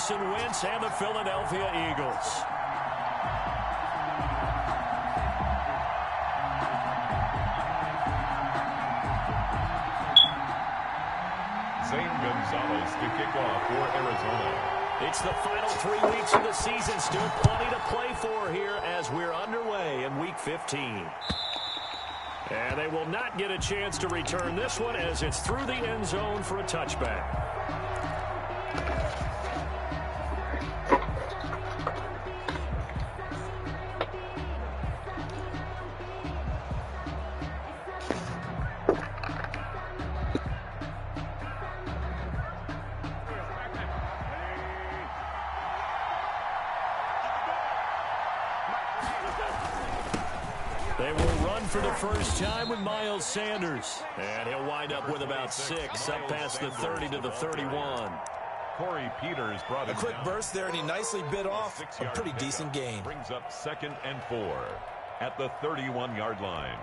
Carson Wentz and the Philadelphia Eagles. Zane Gonzalez to kick off for Arizona. It's the final 3 weeks of the season. Still plenty to play for here as we're underway in Week 15. And they will not get a chance to return this one as it's through the end zone for a touchback. They will run for the first time with Miles Sanders. And he'll wind up with about 6, up past the 30 to the 31. Corey Peters brought it a quick burst there, and he nicely bit off a pretty decent gain. Brings up 2nd and 4 at the 31-yard line.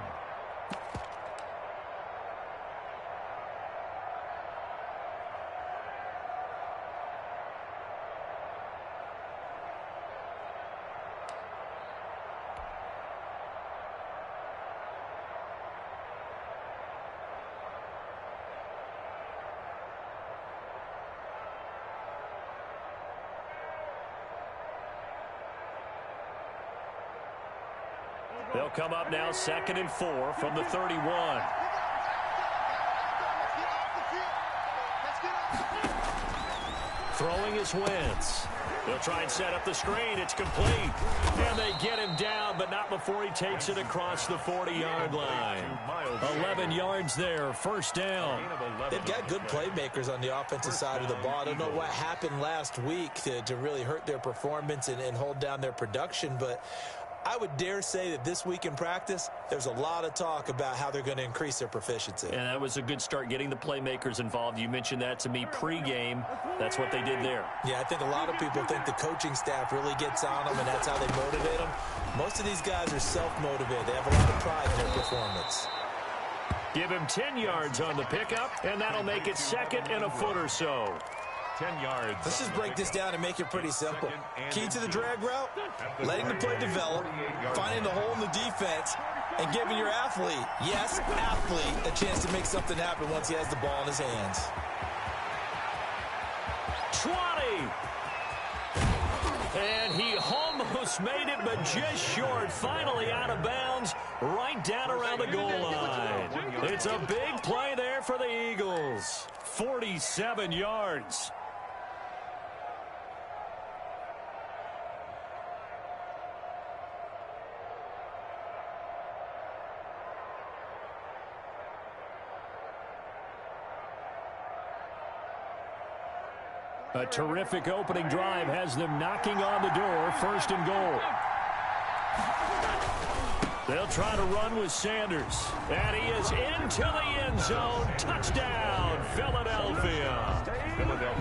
They'll come up now 2nd and 4 from the 31. Throwing is Wentz. They'll try and set up the screen. It's complete. And they get him down, but not before he takes it across the 40-yard line. 11 yards there, first down. They've got good playmakers on the offensive side of the ball. I don't know what happened last week to really hurt their performance and hold down their production, but I would dare say that this week in practice, there's a lot of talk about how they're going to increase their proficiency. And that was a good start, getting the playmakers involved. You mentioned that to me pregame. That's what they did there. Yeah, I think a lot of people think the coaching staff really gets on them, and that's how they motivate them. Most of these guys are self-motivated. They have a lot of pride in their performance. Give him 10 yards on the pickup, and that'll make it 2nd and a foot or so. 10 yards. Let's just break this down and make it pretty simple. Key to the drag route, letting the play develop, finding the hole in the defense, and giving your athlete, yes, athlete, a chance to make something happen once he has the ball in his hands. 20. And he almost made it, but just short. Finally out of bounds, right down around the goal line. It's a big play there for the Eagles. 47 yards. A terrific opening drive has them knocking on the door, 1st and goal. They'll try to run with Sanders. And he is into the end zone. Touchdown, Philadelphia.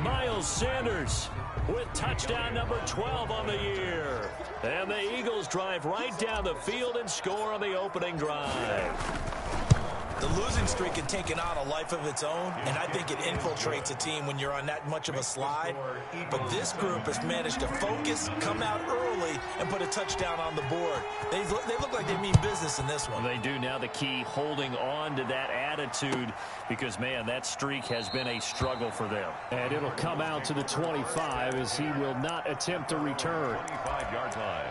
Miles Sanders with touchdown number 12 on the year. And the Eagles drive right down the field and score on the opening drive. The losing streak had taken on a life of its own, and I think it infiltrates a team when you're on that much of a slide. But this group has managed to focus, come out early, and put a touchdown on the board. They look like they mean business in this one. They do now. The key, holding on to that attitude, because, man, that streak has been a struggle for them. And it'll come out to the 25 as he will not attempt to return. 25-yard line.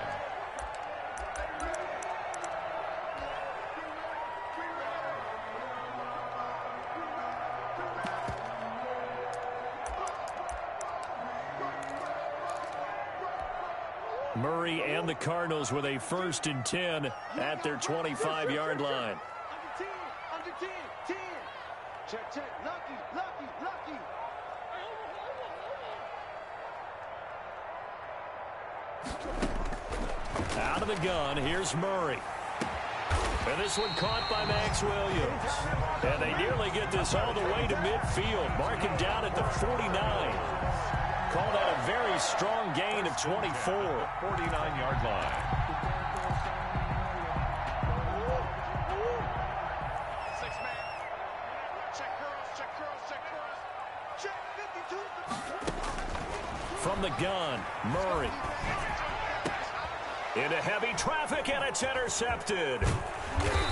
Murray and the Cardinals with a 1st and 10 at their 25-yard line. Under 10. Check. Lucky. Out of the gun, here's Murray. And this one caught by Max Williams. And they nearly get this all the way to midfield. Mark him down at the 49. Call that a very strong gain of 24. 49-yard line. From the gun, Murray. Into heavy traffic, and it's intercepted.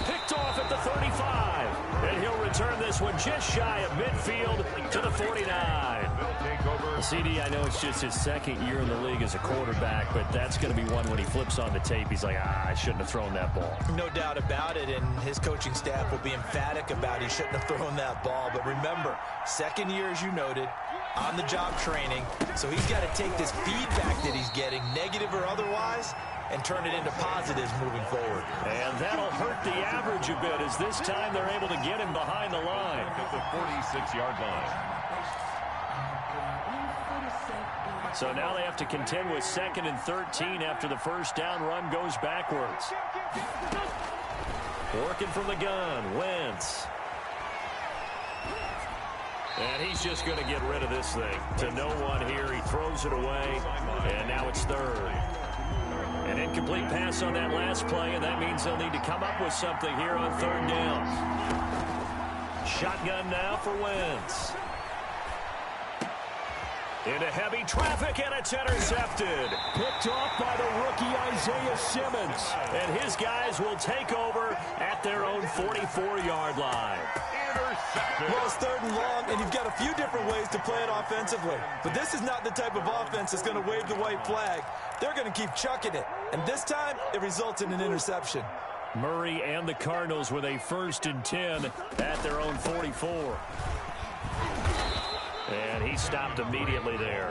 Picked off at the 35. And he'll return this one just shy of midfield to the 49. CD, I know it's just his second year in the league as a quarterback, but that's going to be one when he flips on the tape. He's like, I shouldn't have thrown that ball. No doubt about it, and his coaching staff will be emphatic about he shouldn't have thrown that ball. But remember, second year, as you noted, on-the-job training, so he's got to take this feedback that he's getting, negative or otherwise, and turn it into positives moving forward. And that'll hurt the average a bit, as this time they're able to get him behind the line. At the 46-yard line. So now they have to contend with 2nd and 13 after the first down run goes backwards. Working from the gun, Wentz. And he's just going to get rid of this thing. To no one here, he throws it away, and now it's 3rd. An incomplete pass on that last play, and that means they'll need to come up with something here on 3rd down. Shotgun now for Wentz. Into heavy traffic, and it's intercepted. Picked off by the rookie Isaiah Simmons. And his guys will take over at their own 44-yard line. Well, it's 3rd and long, and you've got a few different ways to play it offensively. But this is not the type of offense that's going to wave the white flag. They're going to keep chucking it. And this time, it results in an interception. Murray and the Cardinals with a 1st and 10 at their own 44. And he stopped immediately there.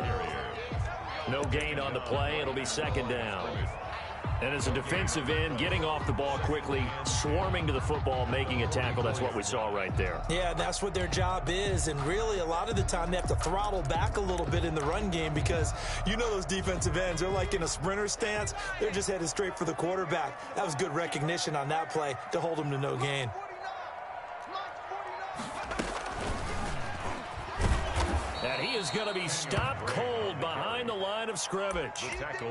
No gain on the play. It'll be 2nd down. And as a defensive end, getting off the ball quickly, swarming to the football, making a tackle, that's what we saw right there. Yeah, that's what their job is. And really, a lot of the time, they have to throttle back a little bit in the run game because you know those defensive ends, they're like in a sprinter stance. They're just headed straight for the quarterback. That was good recognition on that play to hold them to no gain. And he is going to be stopped cold behind the line of scrimmage.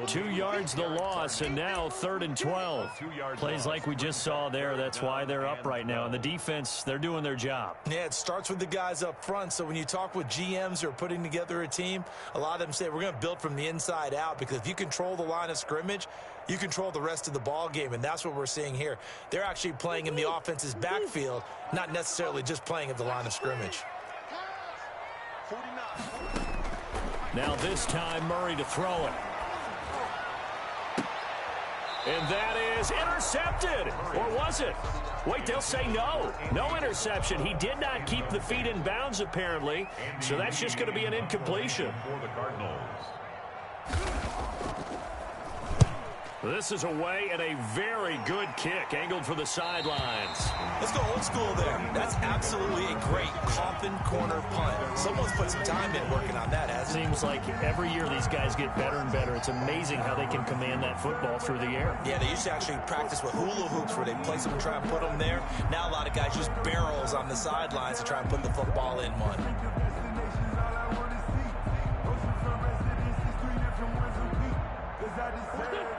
2 yards the loss, and now 3rd and 12. Plays like we just saw there. That's why they're up right now. And the defense, they're doing their job. Yeah, it starts with the guys up front. So when you talk with GMs who are putting together a team, a lot of them say we're going to build from the inside out, because if you control the line of scrimmage, you control the rest of the ball game, and that's what we're seeing here. They're actually playing in the offense's backfield, not necessarily just playing at the line of scrimmage. Now this time, Murray to throw it. And that is intercepted. Or was it? Wait, they'll say no. No interception. He did not keep the feet in bounds, apparently. So that's just going to be an incompletion. For the Cardinals. This is away, and a very good kick angled for the sidelines. Let's go old school there. That's absolutely a great coffin corner punt. Someone's put some time in working on that, hasn't it? Seems like every year these guys get better and better. It's amazing how they can command that football through the air. Yeah, they used to actually practice with hula hoops where they place them and try and put them there. Now a lot of guys use barrels on the sidelines to try and put the football in one.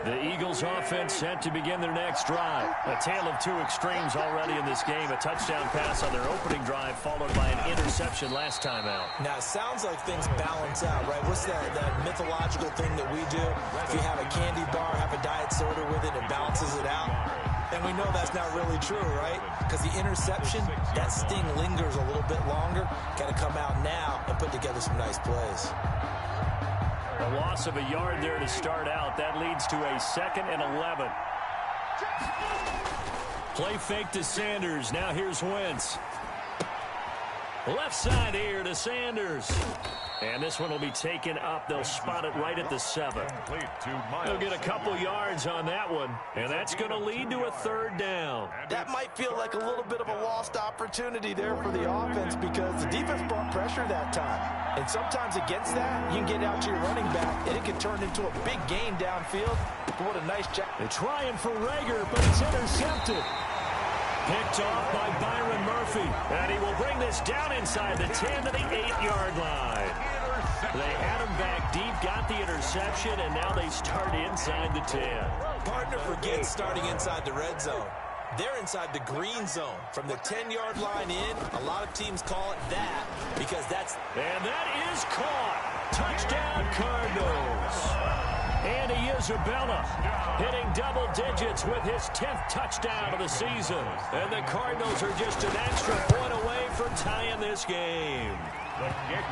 The Eagles offense set to begin their next drive. A tale of two extremes already in this game. A touchdown pass on their opening drive followed by an interception last time out. Now, it sounds like things balance out, right? What's that mythological thing that we do? If you have a candy bar, have a diet soda with it, it balances it out. And we know that's not really true, right? Because the interception, that sting lingers a little bit longer. Got to come out now and put together some nice plays. A loss of a yard there to start out. That leads to a 2nd and 11. Play fake to Sanders. Now here's Wentz. Left side here to Sanders. And this one will be taken up. They'll spot it right at the 7. They'll get a couple yards on that one. And that's going to lead to a 3rd down. That might feel like a little bit of a lost opportunity there for the offense because the defense brought pressure that time. And sometimes against that, you can get out to your running back, and it can turn into a big gain downfield. But what a nice job. They're trying for Rager, but it's intercepted. Picked off by Byron Murphy. And he will bring this down inside the 10 to the 8-yard line. They had him back deep, got the interception, and now they start inside the 10. Partner forgets starting inside the red zone. They're inside the green zone. From the 10-yard line in, a lot of teams call it that because that's... And that is caught. Touchdown, Cardinals. Andy Isabella hitting double digits with his 10th touchdown of the season. And the Cardinals are just an extra point away from tying this game.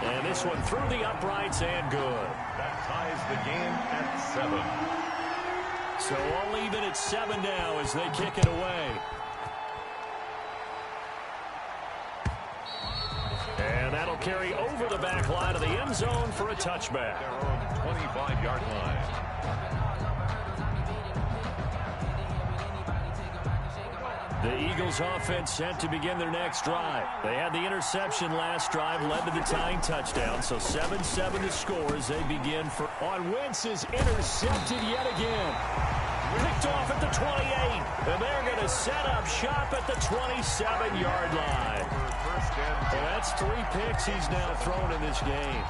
And this one through the uprights and good. That ties the game at 7. So all even at 7 now as they kick it away. And that'll carry over the back line of the end zone for a touchback. Their own 25-yard line. The Eagles offense set to begin their next drive. They had the interception last drive, led to the tying touchdown. So 7-7 to score as they begin on Wentz is intercepted yet again. Picked off at the 28. And they're going to set up shop at the 27-yard line. Well, that's 3 picks he's now thrown in this game.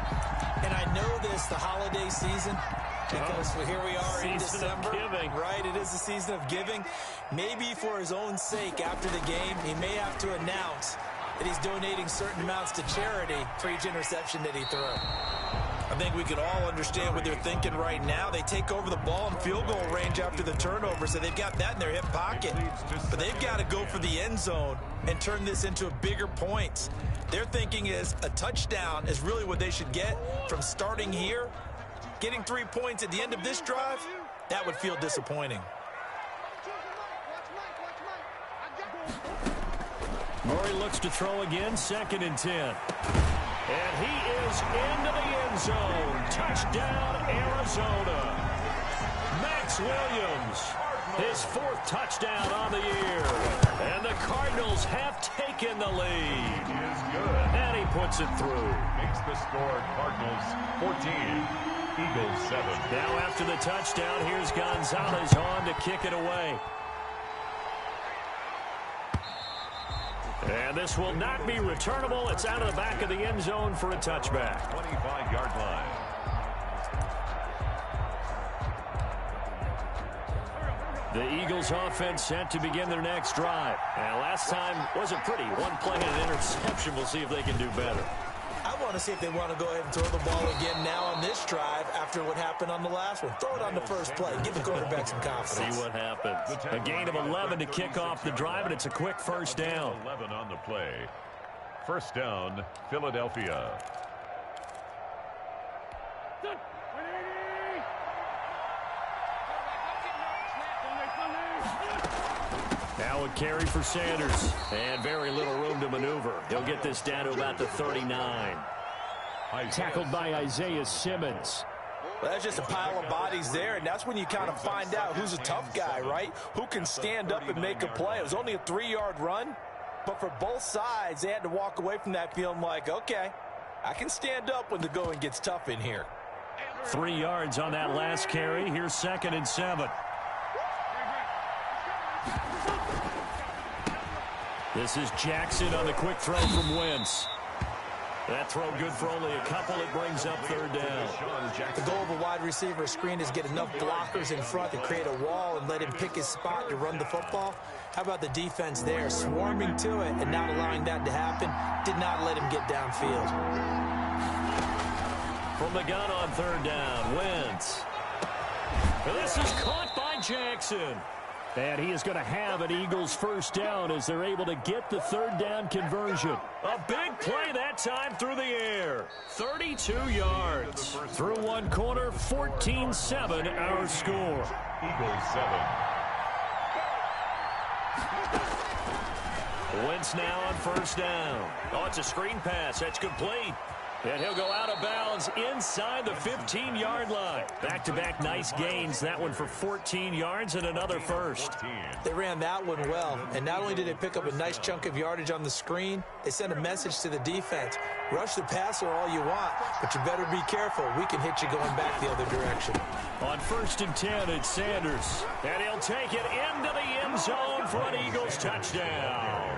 And I know this, the holiday season, because here we are in December. Giving. Right, it is the season of giving. Maybe for his own sake after the game, he may have to announce that he's donating certain amounts to charity for each interception that he threw. I think we can all understand what they're thinking right now. They take over the ball in field goal range after the turnover, so they've got that in their hip pocket. But they've got to go for the end zone and turn this into a bigger point. Their thinking is a touchdown is really what they should get from starting here. Getting 3 points at the end of this drive, that would feel disappointing. Murray looks to throw again, 2nd and 10. And he is into the end zone. Touchdown, Arizona. Max Williams, his 4th touchdown on the year. And the Cardinals have taken the lead. He is good. And he puts it through. Makes the score Cardinals 14, Eagles 7. Now after the touchdown, here's Gonzalez on to kick it away. And this will not be returnable. It's out of the back of the end zone for a touchback. 25-yard line. The Eagles offense set to begin their next drive. And last time wasn't pretty. 1 play and an interception. We'll see if they can do better. I want to see if they want to go ahead and throw the ball again now on this drive after what happened on the last one. Throw it on the first play. Give the quarterback some confidence. See what happens. A gain of 11 to kick off the drive, and it's a quick first down. 11 on the play. First down, Philadelphia. Now a carry for Sanders. And very little room to maneuver. He'll get this down to about the 39. Tackled by Isaiah Simmons. Well, that's just a pile of bodies there, and that's when you kind of find out who's a tough guy, right? Who can stand up and make a play. It was only a 3-yard run, but for both sides, they had to walk away from that feeling like, okay, I can stand up when the going gets tough in here. 3 yards on that last carry. Here's 2nd and 7. This is Jackson on the quick throw from Wentz. That throw good for only a couple. It brings up 3rd down. The goal of a wide receiver screen is get enough blockers in front to create a wall and let him pick his spot to run the football. How about the defense there, swarming to it and not allowing that to happen? Did not let him get downfield. From the gun on 3rd down, Wentz. This is caught by Jackson. And he is going to have an Eagles first down as they're able to get the 3rd down conversion. A big play that time through the air. 32 yards. Through one quarter, 14-7 our score. Eagles 7. Wentz now on 1st down. Oh, it's a screen pass. That's complete. And he'll go out of bounds inside the 15-yard line. Back-to-back nice gains. That one for 14 yards and another first. They ran that one well. And not only did they pick up a nice chunk of yardage on the screen, they sent a message to the defense. Rush the passer all you want, but you better be careful. We can hit you going back the other direction. On 1st and 10, it's Sanders. And he'll take it into the end zone for an Eagles touchdown.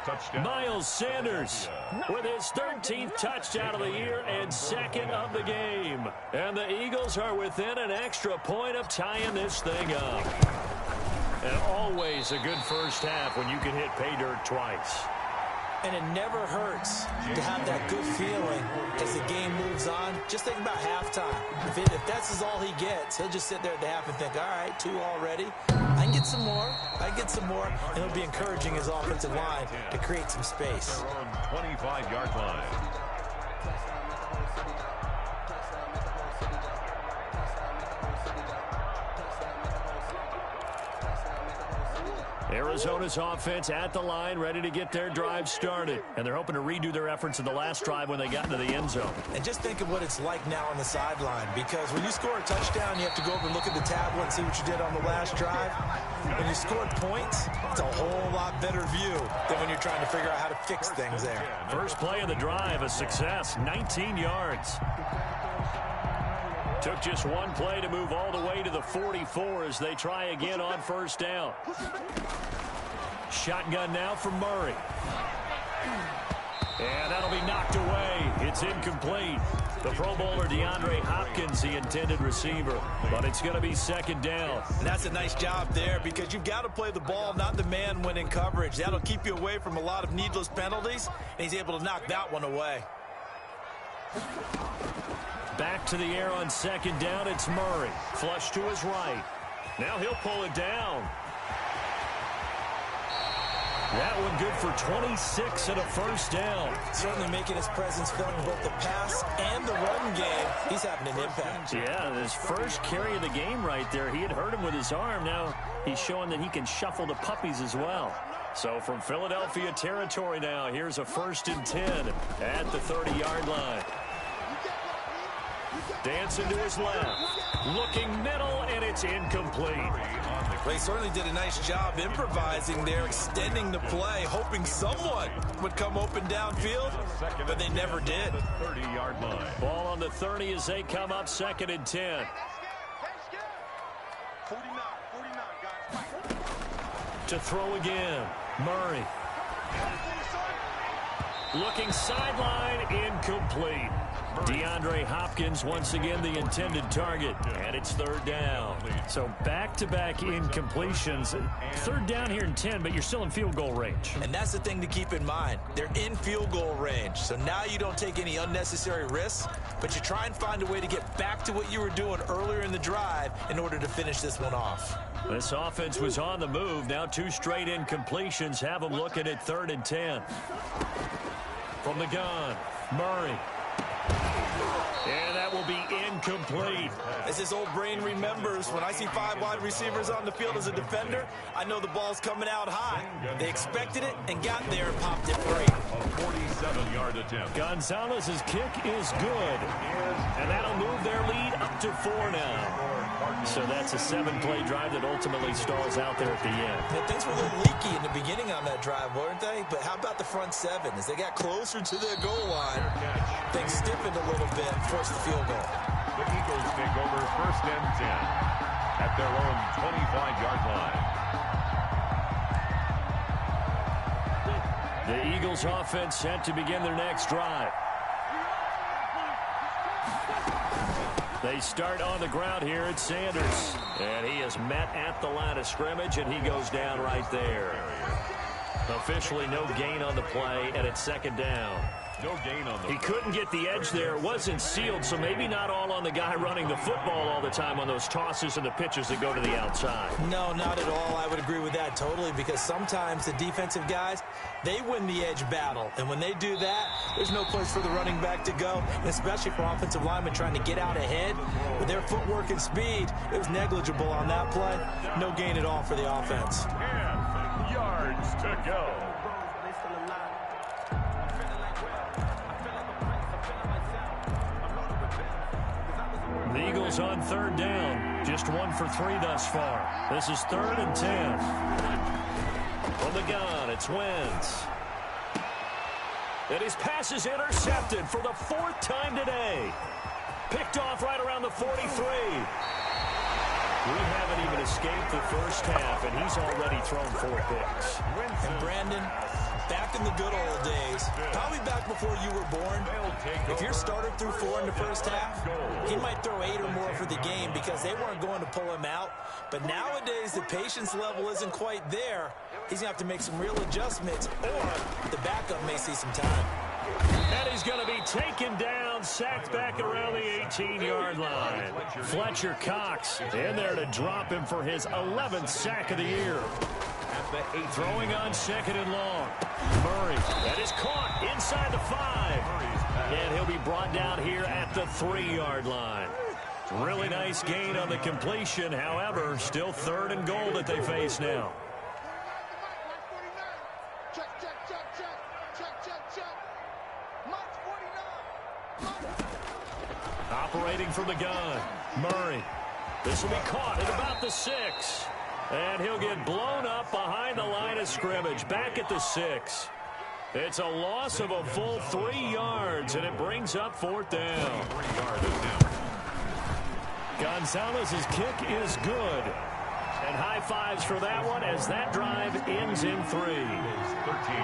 Touchdown. Miles Sanders with his 13th touchdown of the year and 2nd of the game. And the Eagles are within an extra point of tying this thing up. And always a good first half when you can hit pay dirt twice. And it never hurts to have that good feeling as the game moves on. Just think about halftime. If that's all he gets, he'll just sit there at the half and think, all right, 2 already. I can get some more. And it'll be encouraging his offensive line to create some space. 25-yard line. Arizona's offense at the line, ready to get their drive started. And they're hoping to redo their efforts in the last drive when they got into the end zone. And just think of what it's like now on the sideline, because when you score a touchdown, you have to go over and look at the tablet and see what you did on the last drive. When you scored points, it's a whole lot better view than when you're trying to figure out how to fix things there. First play of the drive, a success, 19 yards. Took just one play to move all the way to the 44 as they try again on first down. Shotgun now for Murray. And that'll be knocked away. It's incomplete. The Pro Bowler DeAndre Hopkins, the intended receiver. But it's going to be second down. And that's a nice job there, because you've got to play the ball, not the man when in coverage. That'll keep you away from a lot of needless penalties, and he's able to knock that one away. Back to the air on second down. It's Murray. Flush to his right. Now he'll pull it down. That one good for 26 and a first down. Certainly making his presence felt in both the pass and the run game. He's having an impact. Yeah, his first carry of the game right there. He had hurt him with his arm. Now he's showing that he can shuffle the puppies as well. So from Philadelphia territory now, here's a 1st and 10 at the 30-yard line. Dancing to his left. Looking middle, and it's incomplete. They certainly did a nice job improvising there, extending the play, hoping someone would come open downfield, but they never did. 30-yard line. Ball on the 30 as they come up 2nd and 10. 49, guys. To throw again. Murray. Looking sideline, incomplete. DeAndre Hopkins once again the intended target, and it's 3rd down. So back-to-back incompletions. 3rd down here in 10, but you're still in field goal range. And that's the thing to keep in mind. They're in field goal range, so now you don't take any unnecessary risks, but you try and find a way to get back to what you were doing earlier in the drive in order to finish this one off. This offense was on the move. Now 2 straight incompletions have them looking at 3rd and 10. From the gun, Murray. And that will be incomplete. As his old brain remembers, when I see 5 wide receivers on the field as a defender, I know the ball's coming out high. They expected it and got there and popped it free. A 47-yard attempt. Gonzalez's kick is good. And that'll move their lead up to 4 now. So that's a 7-play drive that ultimately stalls out there at the end. Yeah, things were a little leaky in the beginning on that drive, weren't they? But how about the front 7? As they got closer to their goal line, things stiffened a little bit and forced the field goal. The Eagles take over 1st and 10 at their own 25-yard line. The Eagles offense set to begin their next drive. They start on the ground here at Sanders. And he is met at the line of scrimmage, and he goes down right there. Officially no gain on the play, and it's 2nd down. No gain on the He couldn't get the edge there. It wasn't sealed, so maybe not all on the guy running the football all the time on those tosses and the pitches that go to the outside. No, not at all. I would agree with that totally, because sometimes the defensive guys, they win the edge battle. And when they do that, there's no place for the running back to go, and especially for offensive linemen trying to get out ahead. With their footwork and speed, it was negligible on that play. No gain at all for the offense. 10 yards to go. The Eagles on 3rd down. Just 1 for 3 thus far. This is 3rd and 10. From the gun, it's Wentz. And his pass is intercepted for the 4th time today. Picked off right around the 43. We haven't even escaped the first half, and he's already thrown 4 picks. And Brandon, back back in the good old days, probably back before you were born, if your starter threw 4 in the first half, he might throw 8 or more for the game because they weren't going to pull him out. But nowadays, the patience level isn't quite there. He's going to have to make some real adjustments, or the backup may see some time. And he's going to be taken down, sacked back around the 18-yard line. Fletcher Cox in there to drop him for his 11th sack of the year. Throwing on 2nd and long. Murray, that is caught inside the 5. And he'll be brought down here at the 3-yard line. Really nice gain on the completion. However, still 3rd and goal that they face now. Operating from the gun, Murray. This will be caught at about the 6. And he'll get blown up behind the line of scrimmage, back at the 6. It's a loss of a full 3 yards, and it brings up 4th down. Gonzalez's kick is good. And high fives for that one as that drive ends in 3.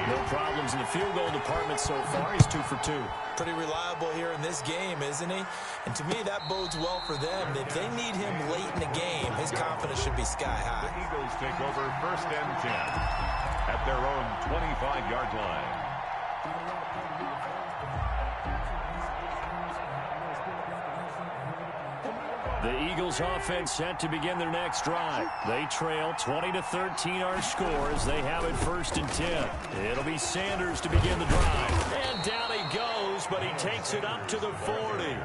No problems in the field goal department so far. He's 2 for 2. Pretty reliable here in this game, isn't he? And to me, that bodes well for them. If they need him late in the game, his confidence should be sky high. The Eagles take over 1st and 10 at their own 25-yard line. The Eagles offense set to begin their next drive. They trail 20-13 our score as they have it 1st and 10. It'll be Sanders to begin the drive. And down he goes, but he takes it up to the 40.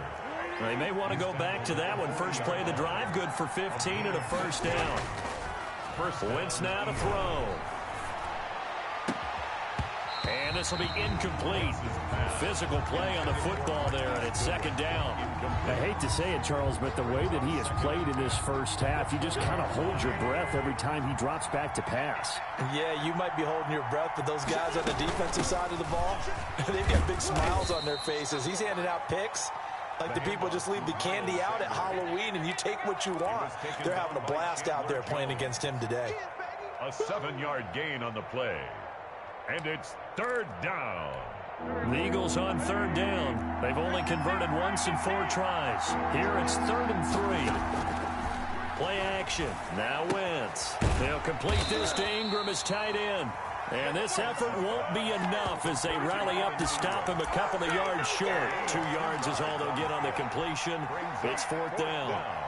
They may want to go back to that one. First play of the drive, good for 15 and a 1st down. Wentz now to throw. And this will be incomplete. Physical play on the football there, and it's 2nd down. I hate to say it, Charles, but the way that he has played in this first half, you just kind of hold your breath every time he drops back to pass. Yeah, you might be holding your breath, but those guys on the defensive side of the ball, they've got big smiles on their faces. He's handing out picks like the people just leave the candy out at Halloween, and you take what you want. They're having a blast out there playing against him today. A 7-yard gain on the play. And it's 3rd down. The Eagles on 3rd down. They've only converted once in 4 tries. Here it's 3rd and 3. Play action. Now Wentz. They'll complete this to Ingram as tight end. And this effort won't be enough as they rally up to stop him a couple of yards short. 2 yards is all they'll get on the completion. It's 4th down.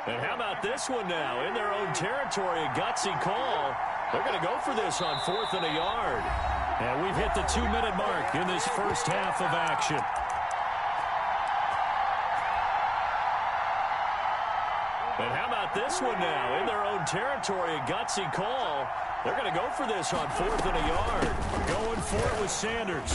And how about this one now? In their own territory, a gutsy call. They're going to go for this on 4th and a yard. And we've hit the 2-minute mark in this first half of action. And how about this one now? In their own territory, a gutsy call. They're going to go for this on 4th and a yard. Going for it with Sanders.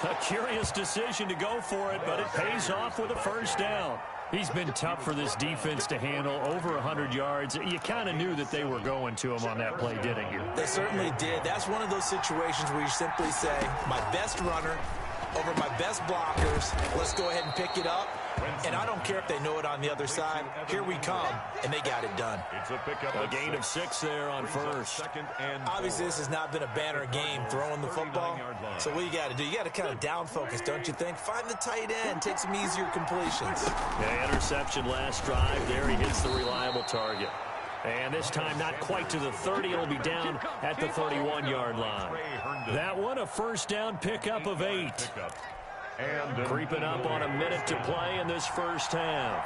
A curious decision to go for it, but it pays off with a 1st down. He's been tough for this defense to handle, over 100 yards. You kind of knew that they were going to him on that play, didn't you? They certainly did. That's one of those situations where you simply say, my best runner over my best blockers. Let's go ahead and pick it up. And I don't care if they know it on the other side. Here we come, and they got it done. It's a pickup. A gain of 6 there on 1st. Obviously, this has not been a banner game throwing the football. So what you got to do, you got to kind of down focus, don't you think? Find the tight end, take some easier completions. Yeah, interception last drive. There he hits the reliable target. And this time not quite to the 30. It'll be down at the 31-yard line. That one a 1st down pickup of 8. And creeping up on a minute to play in this first half.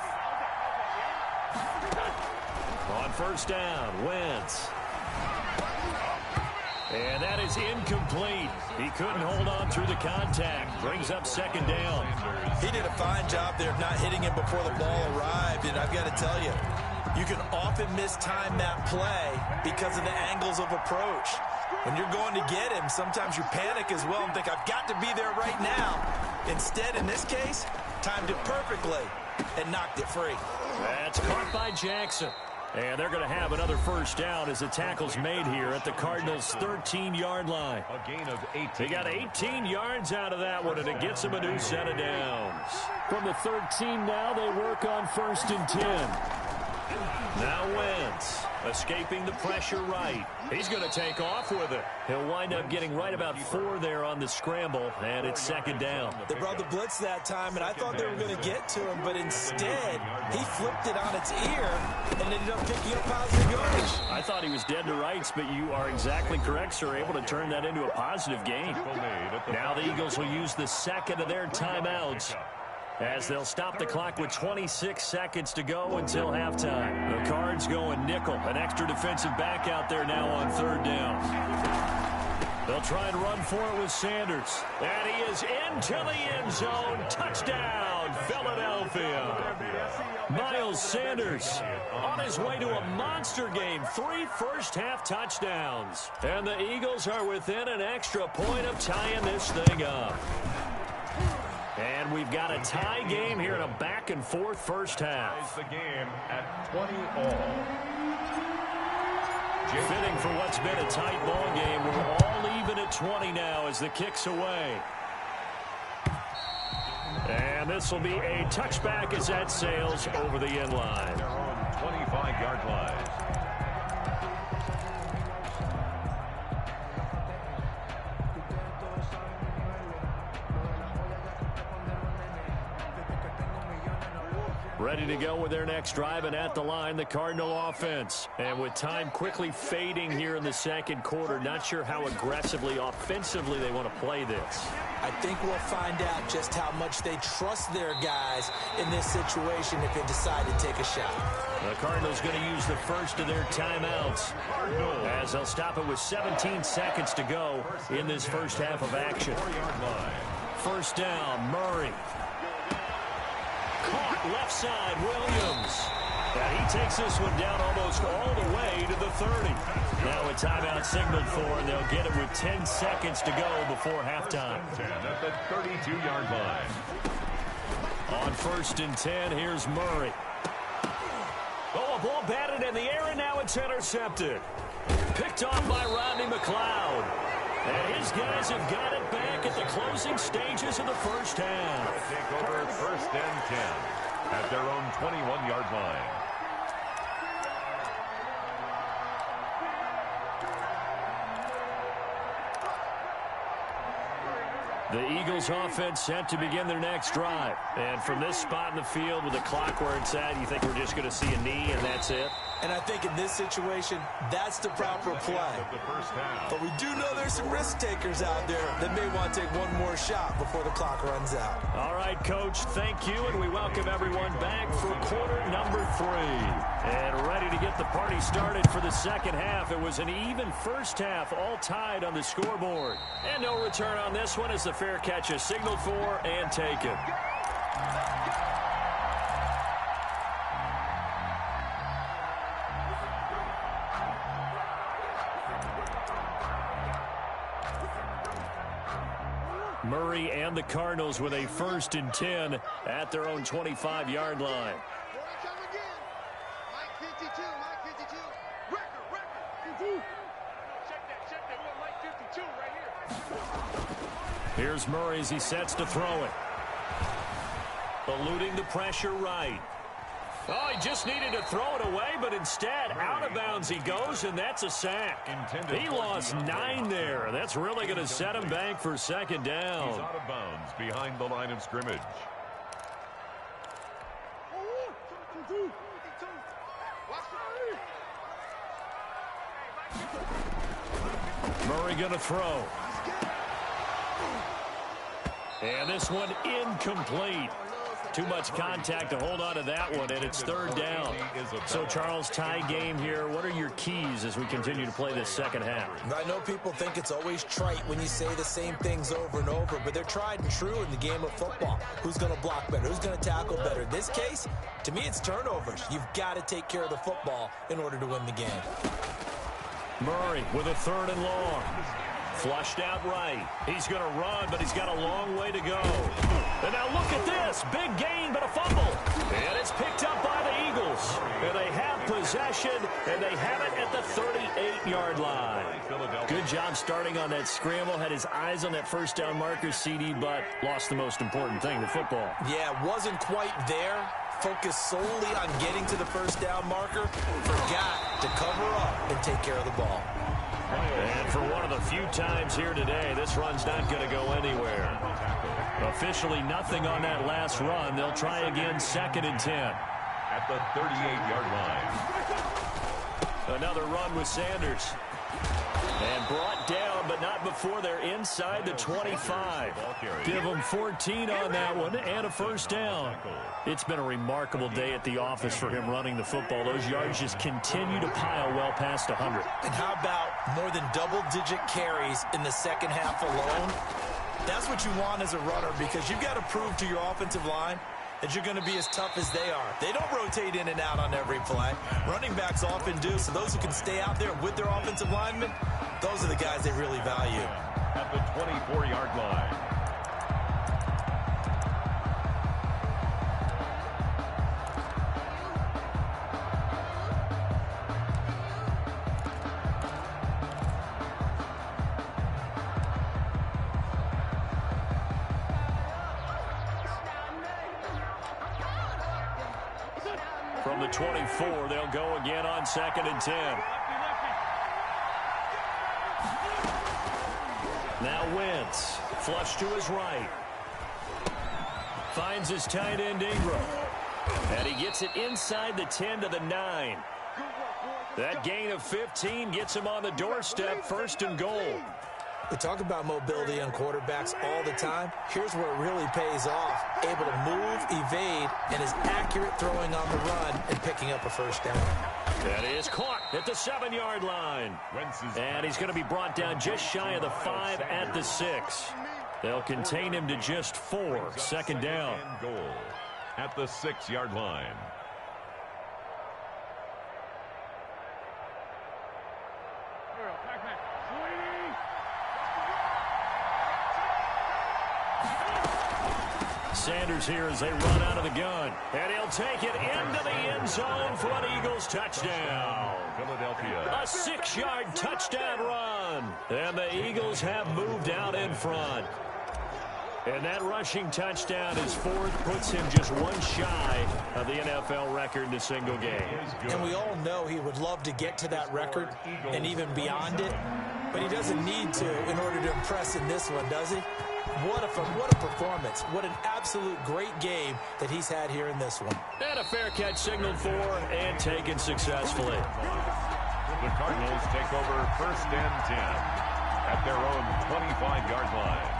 On 1st down, Wentz. And that is incomplete. He couldn't hold on through the contact. Brings up 2nd down. He did a fine job there of not hitting him before the ball arrived. And I've got to tell you, you can often mistime that play because of the angles of approach. When you're going to get him, sometimes you panic as well and think, I've got to be there right now. Instead, in this case, timed it perfectly and knocked it free. That's caught by Jackson. And they're going to have another 1st down as the tackle's made here at the Cardinals' 13-yard line. A gain of 18. They got 18 yards out of that one, and it gets them a new set of downs. From the 13 now, they work on 1st and 10. Now Wentz. Escaping the pressure right. He's going to take off with it. He'll wind up getting right about 4 there on the scramble, and it's second down. They brought the blitz that time, and I thought they were going to get to him, but instead, he flipped it on its ear and ended up picking up positive yardage. I thought he was dead to rights, but you are exactly correct, sir. Able to turn that into a positive gain. Now the Eagles will use the second of their timeouts, as they'll stop the clock with 26 seconds to go until halftime. The Cards going nickel. An extra defensive back out there now on third down. They'll try and run for it with Sanders. And he is into the end zone. Touchdown, Philadelphia. Miles Sanders on his way to a monster game. 3 first-half touchdowns. And the Eagles are within an extra point of tying this thing up. And we've got a tie game here in a back-and-forth first half. The game at 20 all. Fitting for what's been a tight ball game. We're all even at 20 now as the kick's away. And this will be a touchback as that sails over the end line. Their own 25-yard line. Ready to go with their next drive, and at the line, the Cardinal offense. And with time quickly fading here in the second quarter, not sure how aggressively, offensively they want to play this. I think we'll find out just how much they trust their guys in this situation if they decide to take a shot. The Cardinals going to use the first of their timeouts, as they'll stop it with 17 seconds to go in this first half of action. First down, Murray. Caught left side, Williams. And he takes this one down almost all the way to the 30. Now a timeout signaled for, and they'll get it with 10 seconds to go before halftime. 10 at the 32-yard line. On first and 10, here's Murray. Oh, a ball batted in the air, and now it's intercepted. Picked off by Rodney McLeod. And his guys have got it back at the closing stages of the first half. Take over first and 10 at their own 21-yard line. The Eagles offense set to begin their next drive. And from this spot in the field with the clock where it's at, you think we're just going to see a knee and that's it? And I think in this situation, that's the proper play. But we do know there's some risk takers out there that may want to take one more shot before the clock runs out. All right, Coach, thank you, and we welcome everyone back for quarter number 3. And ready to get the party started for the second half. It was an even first half, all tied on the scoreboard. And no return on this one as the fair catch is signaled for and taken. Murray and the Cardinals with a first and 10 at their own 25-yard line. Here's Murray as he sets to throw it. Eluding the pressure right. Oh, he just needed to throw it away, but instead, out of bounds he goes, and that's a sack. He lost 9 there. That's really going to set him back for second down. He's out of bounds behind the line of scrimmage. Murray going to throw. And this one incomplete. Too much contact to hold on to that one, and it's third down. So, Charles, tie game here. What are your keys as we continue to play this second half? I know people think it's always trite when you say the same things over and over, but they're tried and true in the game of football. Who's going to block better? Who's going to tackle better? In this case, to me, it's turnovers. You've got to take care of the football in order to win the game. Murray with a third and long. Flushed out right. He's going to run, but he's got a long way to go. And now look at this. Big gain, but a fumble. And it's picked up by the Eagles. And they have possession, and they have it at the 38-yard line. Good job starting on that scramble. Had his eyes on that first down marker, CD, but lost the most important thing, the football. Yeah, wasn't quite there. focused solely on getting to the first down marker, forgot to cover up and take care of the ball. And for one of the few times here today, this run's not going to go anywhere. Officially nothing on that last run. They'll try again 2nd and 10. At the 38-yard line. Another run with Sanders. And brought down, but not before they're inside the 25. Give them 14 on that one and a first down. It's been a remarkable day at the office for him running the football. Those yards just continue to pile well past 100. And how about more than double-digit carries in the second half alone? That's what you want as a runner, because you've got to prove to your offensive line that you're going to be as tough as they are. They don't rotate in and out on every play. Running backs often do, so those who can stay out there with their offensive linemen, those are the guys they really value. At the 24-yard line. From the 24, they'll go again on 2nd and 10. Now Wentz, flush to his right. Finds his tight end Ingram. And he gets it inside the 10 to the 9. That gain of 15 gets him on the doorstep, 1st and goal. We talk about mobility on quarterbacks all the time. Here's where it really pays off. Able to move, evade, and is accurate throwing on the run and picking up a first down. That is caught at the 7-yard line. And he's going to be brought down just shy of the 5 at the 6. They'll contain him to just 4. 2nd down. Goal at the 6-yard line. Sanders here as they run out of the gun. And he'll take it into the end zone for an Eagles touchdown. Philadelphia. A 6-yard touchdown run. And the Eagles have moved out in front. And that rushing touchdown is 4th, puts him just one shy of the NFL record in a single game. And we all know he would love to get to that record and even beyond it. But he doesn't need to in order to impress in this one, does he? What a performance. What an absolute great game that he's had here in this one. And a fair catch signaled for and taken successfully. The Cardinals take over 1st and 10 at their own 25-yard line.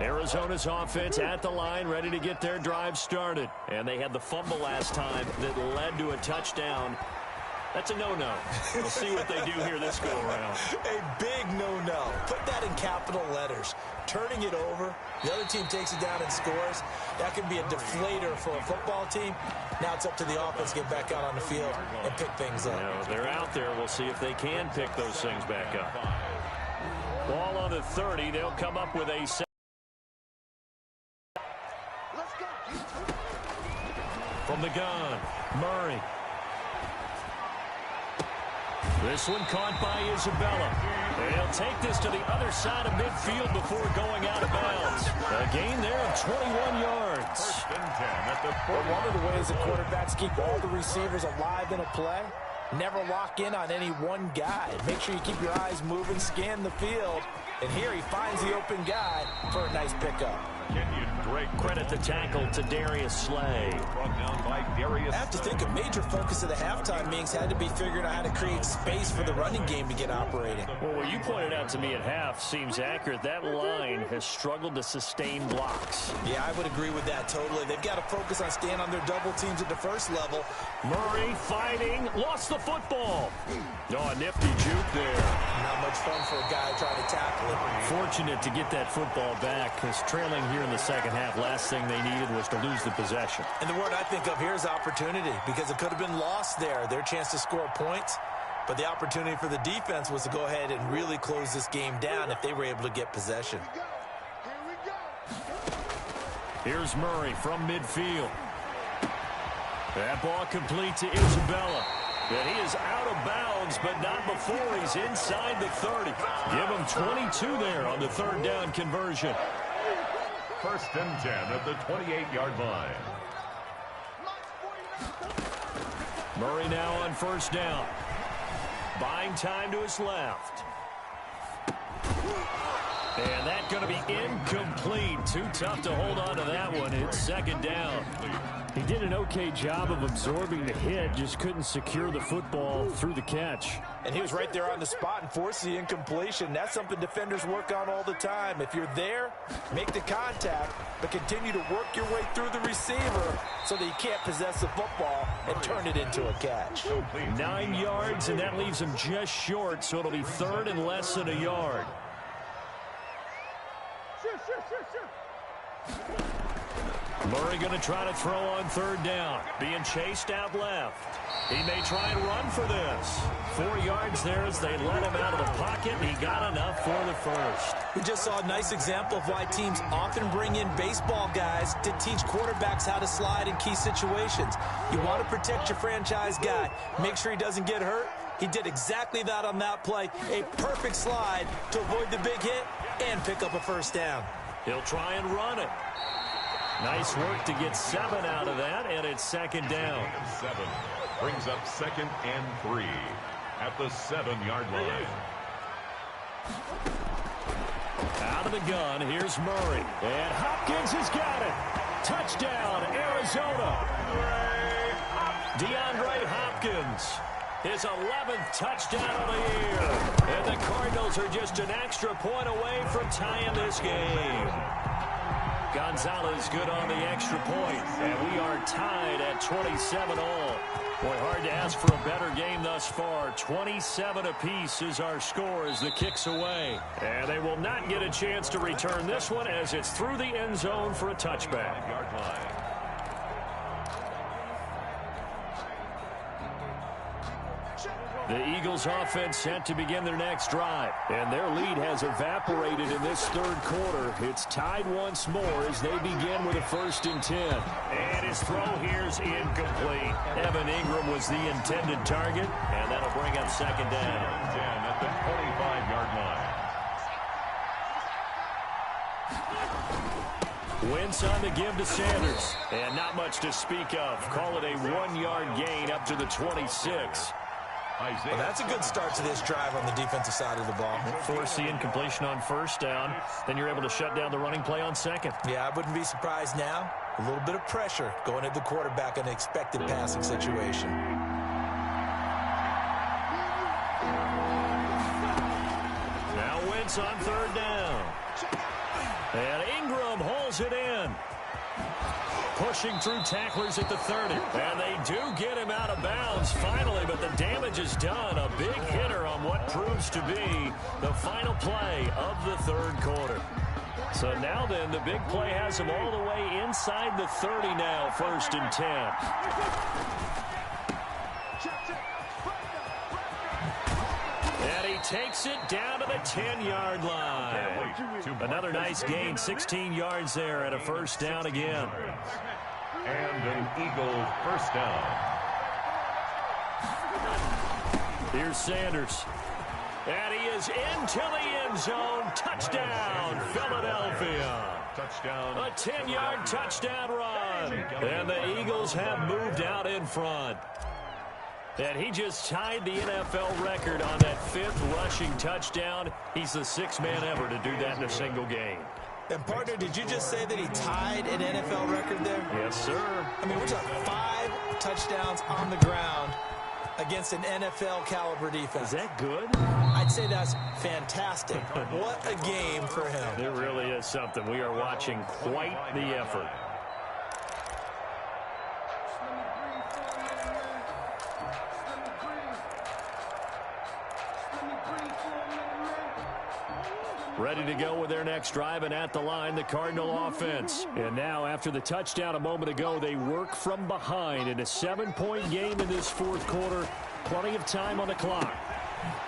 Arizona's offense at the line, ready to get their drive started. And they had the fumble last time that led to a touchdown. That's a no-no. We'll see what they do here this go-around. A big no-no. Put that in capital letters. Turning it over, the other team takes it down and scores. That can be a deflator for a football team. Now it's up to the offense to get back out on the field and pick things up. They're out there. We'll see if they can pick those things back up. Ball on the 30. They'll come up with a... From the gun, Murray. This one caught by Isabella. And he'll take this to the other side of midfield before going out of bounds. A gain there of 21 yards. 1st and 10 at the 40. One of the ways that quarterbacks keep all the receivers alive in a play, never lock in on any one guy. Make sure you keep your eyes moving, scan the field. And here he finds the open guy for a nice pickup. Kenyon Drake. Credit the tackle to Darius Slay. Brought down by Darius. I have to think a major focus of the halftime meetings had to be figuring out how to create space for the running game to get operating. Well, what you pointed out to me at half seems accurate. That line has struggled to sustain blocks. Yeah, I would agree with that totally. They've got to focus on staying on their double teams at the first level. Murray fighting, lost the football. Oh, a nifty juke there. Not much fun for a guy trying to tackle it. Fortunate to get that football back, because trailing here in the second half, last thing they needed was to lose the possession. And the word I think of here is opportunity, because it could have been lost there, their chance to score points. But the opportunity for the defense was to go ahead and really close this game down if they were able to get possession. Here's Murray from midfield. That ball complete to Isabella. And he is out of bounds, but not before he's inside the 30. Give him 22 there on the third down conversion. First and 10 at the 28-yard line. Murray now on first down. Buying time to his left. And that's going to be incomplete. Too tough to hold on to that one. It's second down. He did an okay job of absorbing the hit, just couldn't secure the football through the catch. And he was right there on the spot and forced the incompletion. That's something defenders work on all the time. If you're there, make the contact, but continue to work your way through the receiver so that he can't possess the football and turn it into a catch. 9 yards, and that leaves him just short, so it'll be third and less than a yard. Murray going to try to throw on third down. Being chased out left. He may try and run for this. 4 yards there as they let him out of the pocket. He got enough for the first. We just saw a nice example of why teams often bring in baseball guys to teach quarterbacks how to slide in key situations. You want to protect your franchise guy. Make sure he doesn't get hurt. He did exactly that on that play. A perfect slide to avoid the big hit and pick up a first down. He'll try and run it. Nice work to get 7 out of that, and it's second down. 7 brings up second and 3 at the 7-yard line. Out of the gun, here's Murray. And Hopkins has got it. Touchdown, Arizona. DeAndre Hopkins. His 11th touchdown of the year. And the Cardinals are just an extra point away from tying this game. Gonzalez good on the extra point, and we are tied at 27 all. Boy, hard to ask for a better game thus far. 27 apiece is our score as the kick's away. And they will not get a chance to return this one as it's through the end zone for a touchback. Yard line. The Eagles offense set to begin their next drive. And their lead has evaporated in this third quarter. It's tied once more as they begin with a 1st and 10. And his throw here's incomplete. Evan Ingram was the intended target, and that'll bring up second down. 10 at the 25-yard line. Wentz on the give to Sanders. And not much to speak of. Call it a 1-yard gain up to the 26. Well, that's a good start to this drive on the defensive side of the ball. Force the incompletion on first down. Then you're able to shut down the running play on second. Yeah, I wouldn't be surprised now. A little bit of pressure going at the quarterback in an expected passing situation. Now Wentz on third down. And Ingram holds it in. Pushing through tacklers at the 30. And they do get him out of bounds finally, but the damage is done. A big hitter on what proves to be the final play of the third quarter. So now then, the big play has him all the way inside the 30 now, 1st and 10. And he takes it down to the 10-yard line. Another nice gain, 16 yards there and a first down again. And an Eagle first down. Here's Sanders. And he is into the end zone. Touchdown, Philadelphia. Touchdown. A 10-yard touchdown run. And the Eagles have moved out in front. And he just tied the NFL record on that 5th rushing touchdown. He's the 6th man ever to do that in a single game. And, partner, did you just say that he tied an NFL record there? Yes, sir. I mean, we're talking 5 touchdowns on the ground against an NFL-caliber defense. Is that good? I'd say that's fantastic. What a game for him. It really is something. We are watching quite the effort. Ready to go with their next drive, and at the line, the Cardinal offense. And now, after the touchdown a moment ago, they work from behind in a 7-point game in this 4th quarter. Plenty of time on the clock.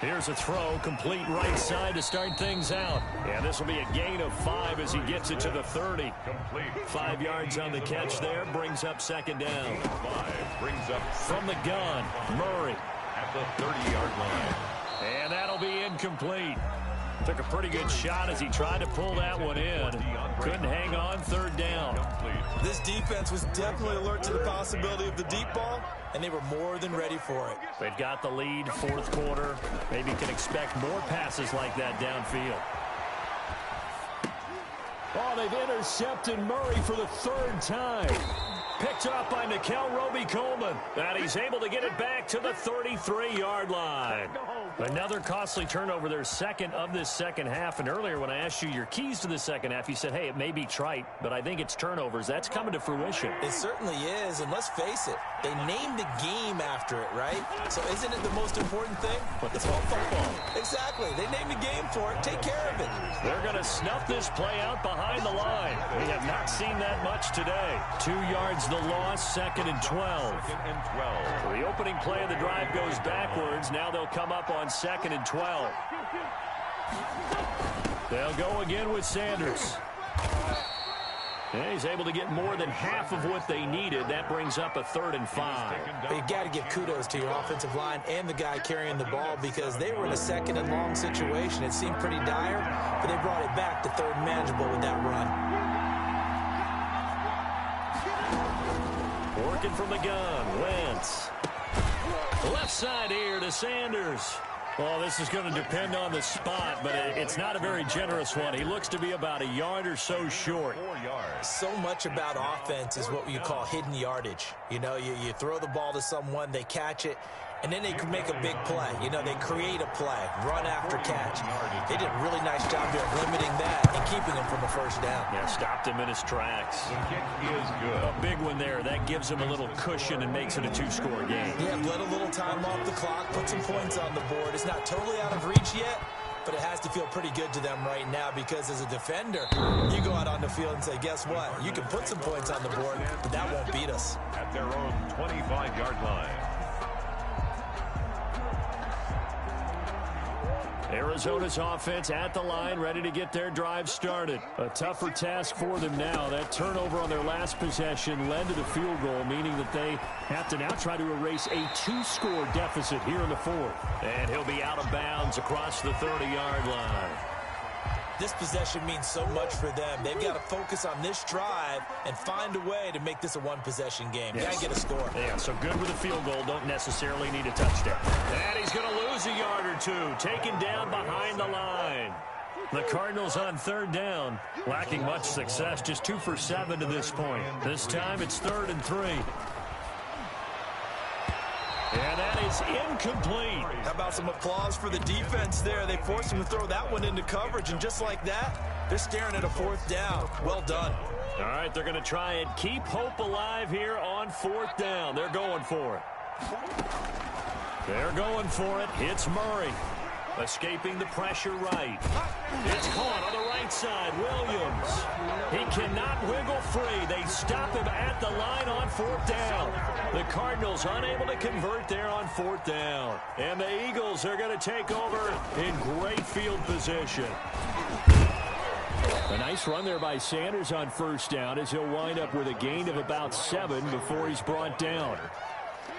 Here's a throw, complete right side to start things out. And this will be a gain of 5 as he gets it to the 30. Complete. 5 yards on the catch there, brings up second down. 5 brings up From the gun, Murray. at the 30-yard line. And that'll be incomplete. Took a pretty good shot as he tried to pull that one in. Couldn't hang on, third down. This defense was definitely alert to the possibility of the deep ball, and they were more than ready for it. They've got the lead, fourth quarter. Maybe can expect more passes like that downfield. Oh, they've intercepted Murray for the third time. Picked up by Nikel Roby-Coleman. And he's able to get it back to the 33-yard line. Another costly turnover, their second of this second half. And earlier when I asked you your keys to the second half, you said, hey, it may be trite, but I think it's turnovers. That's coming to fruition. It certainly is, and let's face it, they named the game after it, right? So isn't it the most important thing? It's all football. Exactly. They named the game for it. Take care of it. They're going to snuff this play out behind the line. We have not seen that much today. 2 yards the loss, second and 12. Second and 12. So the opening play of the drive goes backwards. Now they'll come up on second and 12. They'll go again with Sanders. And he's able to get more than half of what they needed. That brings up a 3rd and 5. You got to give kudos to your offensive line and the guy carrying the ball because they were in a second and long situation. It seemed pretty dire, but they brought it back to third and manageable with that run. Working from the gun, Wentz. Left side here to Sanders. Well, this is going to depend on the spot, but it's not a very generous one. He looks to be about a yard or so short. 4 yards. So much about offense is what you call hidden yardage. You know, you throw the ball to someone, they catch it, and then they can make a big play. You know, they create a play, run after catch. They did a really nice job there of limiting that and keeping him from a first down. Yeah, stopped him in his tracks. The kick is good. A big one there. That gives him a little cushion and makes it a 2-score game. Yeah, let a little time off the clock, put some points on the board. It's not totally out of reach yet, but it has to feel pretty good to them right now because as a defender, you go out on the field and say, guess what? You can put some points on the board, but that won't beat us. At their own 25-yard line. Arizona's offense at the line, ready to get their drive started. A tougher task for them now. That turnover on their last possession led to the field goal, meaning that they have to now try to erase a 2-score deficit here in the fourth. And he'll be out of bounds across the 30-yard line. This possession means so much for them. They've got to focus on this drive and find a way to make this a one-possession game. Yes. Got to get a score. Yeah, so good with a field goal. Don't necessarily need a touchdown. And he's going to lose a yard or two. Taken down behind the line. The Cardinals on third down. Lacking much success. Just 2 for 7 to this point. This time it's 3rd and 3. And that is incomplete. How about some applause for the defense there? They forced him to throw that one into coverage, and just like that, they're staring at a 4th down. Well done. All right, they're going to try and keep hope alive here on 4th down. They're going for it. They're going for it. It's Murray. Escaping the pressure right. It's caught on the right side. Williams. He cannot wiggle free. They stop him at the line on 4th down. The Cardinals unable to convert there on 4th down. And the Eagles are going to take over in great field position. A nice run there by Sanders on 1st down as he'll wind up with a gain of about 7 before he's brought down.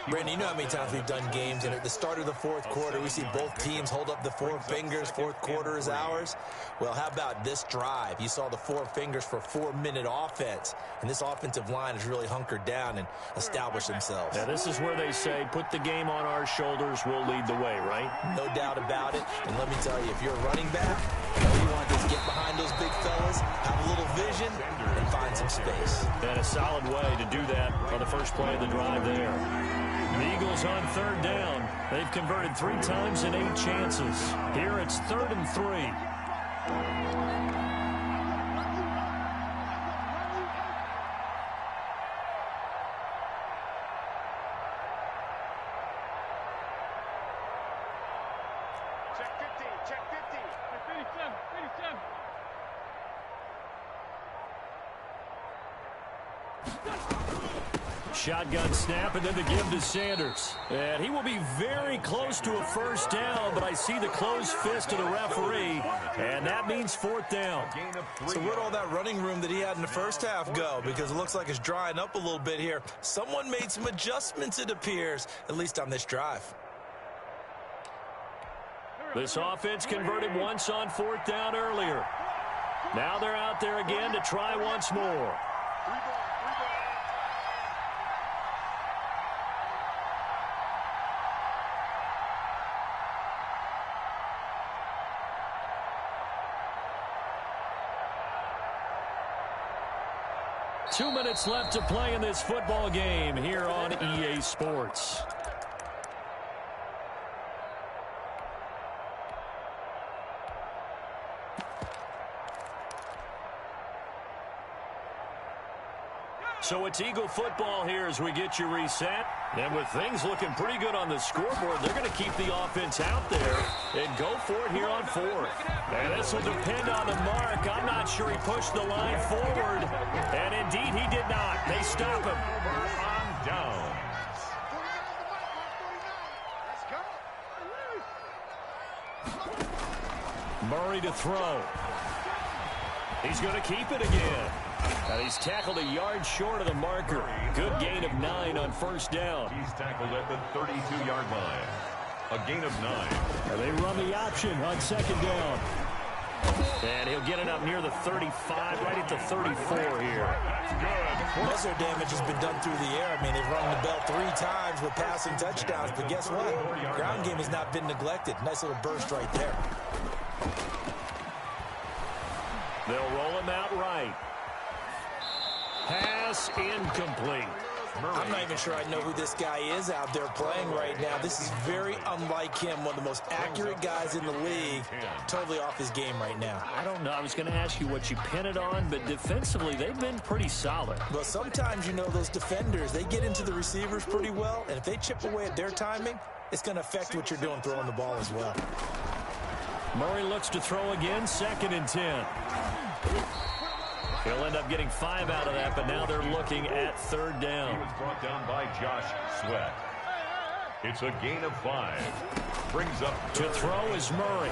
Brandon, you know how many times we've done games, and at the start of the 4th quarter, we see both teams hold up the 4 fingers, 4th quarter is ours. Well, how about this drive? You saw the 4 fingers for 4-minute offense, and this offensive line has really hunkered down and established themselves. Yeah, this is where they say, put the game on our shoulders, we'll lead the way, right? No doubt about it, and let me tell you, if you're a running back, all you want is get behind those big fellas, have a little vision, and find some space. And a solid way to do that on the first play of the drive there. The Eagles on 3rd down. They've converted 3 times in 8 chances. Here it's 3rd and 3. Check 50, check 50. 37, 37. Shotgun snap and then the give to Sanders. And he will be very close to a first down, but I see the closed fist of the referee, and that means fourth down. So where'd all that running room that he had in the first half go? Because it looks like it's drying up a little bit here. Someone made some adjustments, it appears, at least on this drive. This offense converted once on fourth down earlier. Now they're out there again to try once more. 2 minutes left to play in this football game here on EA Sports. So it's Eagle football here as we get you reset. And with things looking pretty good on the scoreboard, they're going to keep the offense out there and go for it here on fourth. And this will depend on the mark. I'm not sure he pushed the line forward. And indeed, he did not. They stop him. On down. Murray to throw. He's going to keep it again. And he's tackled a yard short of the marker. Good gain of 9 on first down. He's tackled at the 32-yard line. A gain of 9. And they run the option on second down. And he'll get it up near the 35, right at the 34 here. Most of their damage has been done through the air. I mean, they've rung the bell 3 times with passing touchdowns. But guess what? Ground game has not been neglected. Nice little burst right there. They'll roll him out right. Pass incomplete. I'm not even sure I know who this guy is out there playing right now. This is very unlike him, one of the most accurate guys in the league. Totally off his game right now. I don't know. I was going to ask you what you pin it on, but defensively, they've been pretty solid. Well, sometimes, you know, those defenders, they get into the receivers pretty well, and if they chip away at their timing, it's going to affect what you're doing throwing the ball as well. Murray looks to throw again, 2nd and 10. He'll end up getting 5 out of that, but now they're looking at 3rd down. He was brought down by Josh Sweat. It's a gain of 5. Brings up to throw is Murray.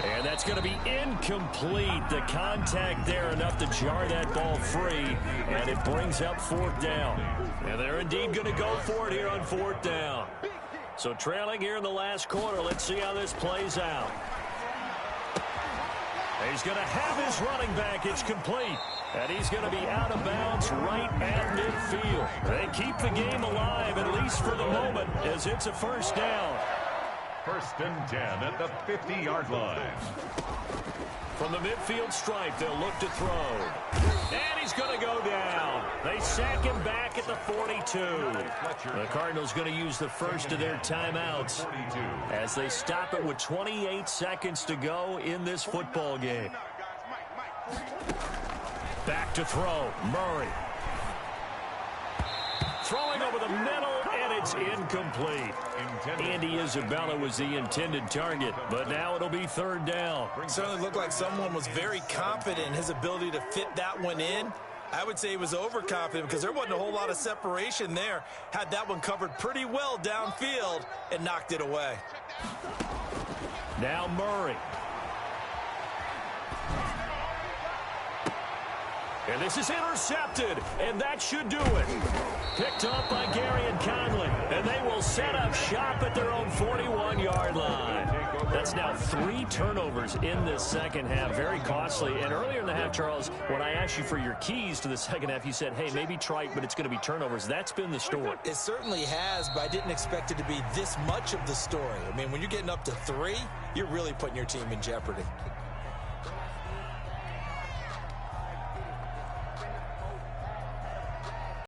And that's going to be incomplete. The contact there enough to jar that ball free, and it brings up 4th down. And they're indeed going to go for it here on 4th down. So trailing here in the last quarter. Let's see how this plays out. He's going to have his running back. It's complete. And he's going to be out of bounds right at midfield. They keep the game alive, at least for the moment, as it's a 1st down. 1st and 10 at the 50-yard line. From the midfield stripe, they'll look to throw. And he's going to go down. They sack him back at the 42. The Cardinals going to use the first of their timeouts as they stop it with 28 seconds to go in this football game. Back to throw. Murray. Throwing over the middle, and it's incomplete. Andy Isabella was the intended target, but now it'll be 3rd down. Certainly looked like someone was very confident in his ability to fit that one in. I would say he was overconfident because there wasn't a whole lot of separation there. Had that one covered pretty well downfield and knocked it away. Now Murray. And this is intercepted, and that should do it. Picked up by Gary and Conley, and they will set up shop at their own 41-yard line. That's now 3 turnovers in this second half, very costly. And earlier in the half, Charles, when I asked you for your keys to the second half, you said, hey, maybe trite, but it's going to be turnovers. That's been the story. It certainly has, but I didn't expect it to be this much of the story. I mean, when you're getting up to 3, you're really putting your team in jeopardy.